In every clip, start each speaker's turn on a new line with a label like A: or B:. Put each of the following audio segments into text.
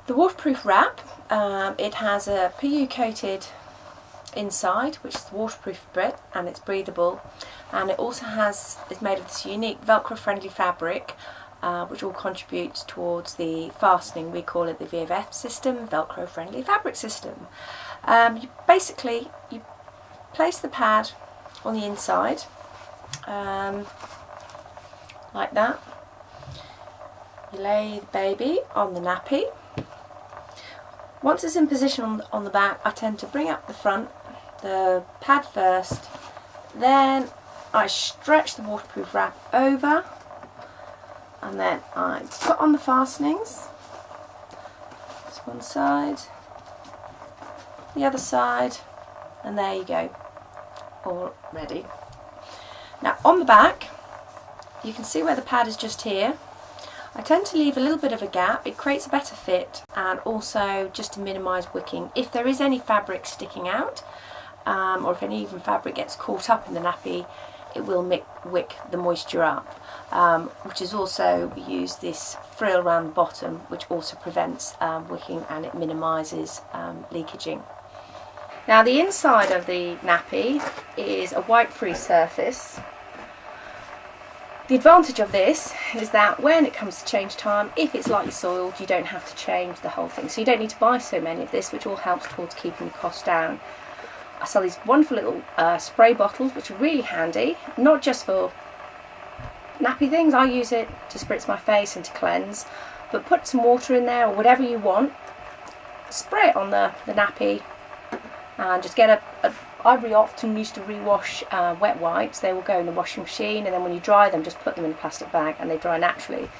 A: The waterproof wrap, it has a PU coated inside, which is waterproof bit, and it's breathable, and it also is made of this unique Velcro friendly fabric, which all contributes towards the fastening. We call it the VFF system, Velcro friendly fabric system. You place the pad on the inside, like that. You lay the baby on the nappy. Once it's in position on the back, I tend to bring up the front, the pad first, then I stretch the waterproof wrap over, and then I put on the fastenings. This one side, the other side, and there you go, all ready. Now on the back, you can see where the pad is just here. I tend to leave a little bit of a gap. It creates a better fit, and also just to minimise wicking. If there is any fabric sticking out, or if any even fabric gets caught up in the nappy, it will wick the moisture up, which is also, we use this frill around the bottom, which also prevents wicking, and it minimises leakaging. Now the inside of the nappy is a wipe-free surface. The advantage of this is that when it comes to change time, if it's lightly soiled, you don't have to change the whole thing. So you don't need to buy so many of this, which all helps towards keeping the cost down. I sell these wonderful little spray bottles, which are really handy, not just for nappy things. I use it to spritz my face and to cleanse, but put some water in there or whatever you want, spray it on the nappy, and just get I often used to rewash wet wipes. They will go in the washing machine, and then when you dry them, just put them in a plastic bag and they dry naturally,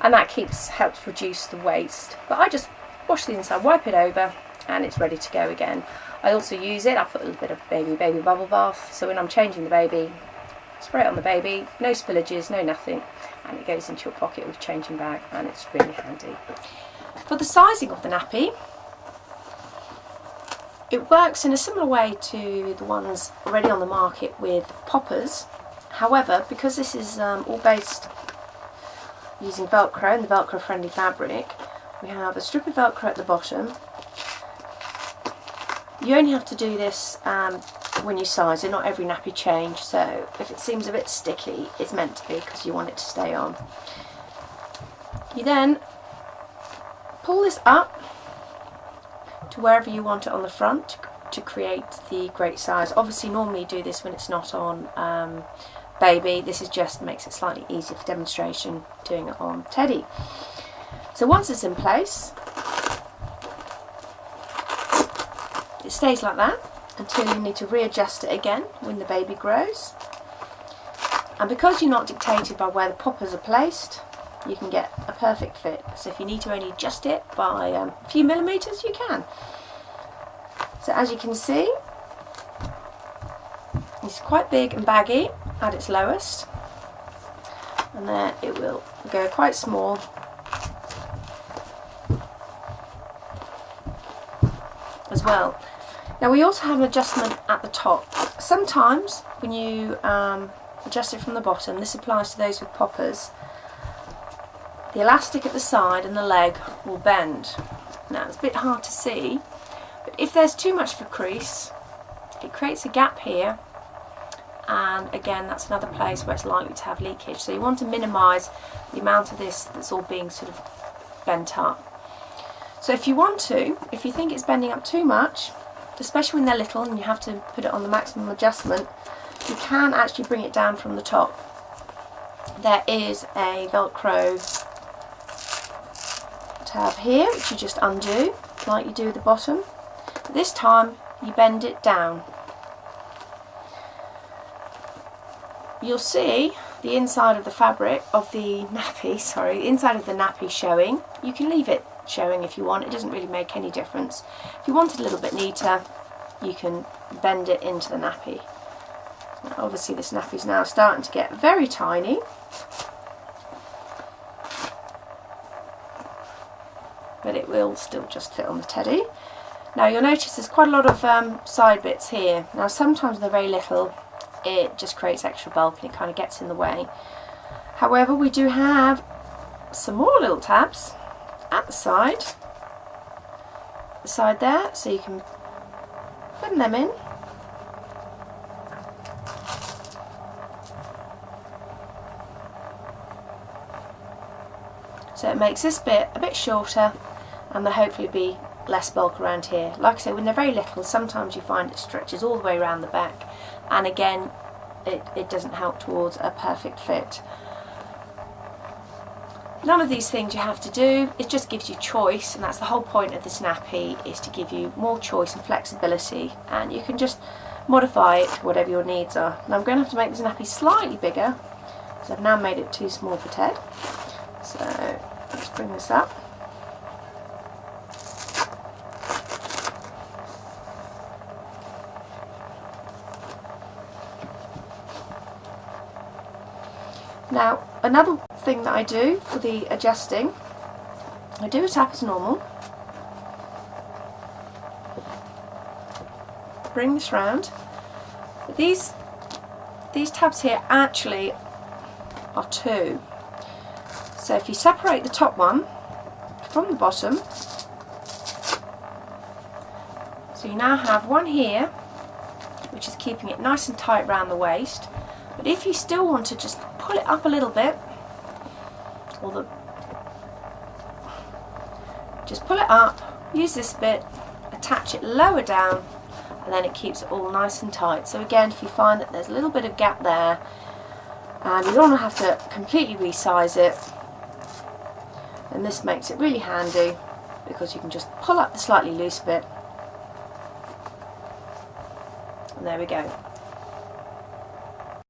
A: and that helps reduce the waste. But I just wash the inside, wipe it over, and it's ready to go again. I also use it, I put a little bit of baby bubble bath, so when I'm changing the baby, spray it on the baby, no spillages, no nothing, and it goes into your pocket with changing bag, and it's really handy. For the sizing of the nappy, it works in a similar way to the ones already on the market with poppers. However, because this is all based using Velcro and the Velcro friendly fabric, we have a strip of Velcro at the bottom. You only have to do this when you size it, not every nappy change, so if it seems a bit sticky, it's meant to be because you want it to stay on. You then pull this up to wherever you want it on the front to create the great size. Obviously normally you do this when it's not on baby. This is just makes it slightly easier for demonstration doing it on Teddy. So once it's in place, it stays like that until you need to readjust it again when the baby grows. And because you're not dictated by where the poppers are placed, you can get a perfect fit. So if you need to only adjust it by a few millimetres, you can. So as you can see, it's quite big and baggy at its lowest, and then it will go quite small as well. Now we also have an adjustment at the top. Sometimes when you adjust it from the bottom, this applies to those with poppers, the elastic at the side and the leg will bend. Now it's a bit hard to see, but if there's too much of a crease, it creates a gap here, and again that's another place where it's likely to have leakage. So you want to minimise the amount of this that's all being sort of bent up. So if you think it's bending up too much, especially when they're little and you have to put it on the maximum adjustment, you can actually bring it down from the top. There is a Velcro tab here which you just undo like you do at the bottom. This time you bend it down. You'll see the inside of the fabric of the nappy, inside of the nappy showing. You can leave it showing if you want, it doesn't really make any difference. If you want it a little bit neater, you can bend it into the nappy. Now, obviously this nappy is now starting to get very tiny, but it will still just fit on the Teddy. Now you'll notice there's quite a lot of side bits here. Now sometimes they're very little, it just creates extra bulk and it kind of gets in the way. However, we do have some more little tabs at the side, the side there, so you can put them in. So it makes this bit a bit shorter, and there'll hopefully be less bulk around here. Like I say, when they're very little, sometimes you find it stretches all the way around the back, and again it doesn't help towards a perfect fit. None of these things you have to do, it just gives you choice, and that's the whole point of this nappy, is to give you more choice and flexibility, and you can just modify it to whatever your needs are. Now I'm going to have to make this nappy slightly bigger, because I've now made it too small for Ted. So let's bring this up. Now another thing that I do for the adjusting, I do a tap as normal, bring this round, but these tabs here actually are two. So if you separate the top one from the bottom, so you now have one here which is keeping it nice and tight around the waist, but if you still want to just pull it up a little bit, or just pull it up, use this bit, attach it lower down, and then it keeps it all nice and tight. So again, if you find that there's a little bit of gap there and you don't want to have to completely resize it, and this makes it really handy because you can just pull up the slightly loose bit, and there we go.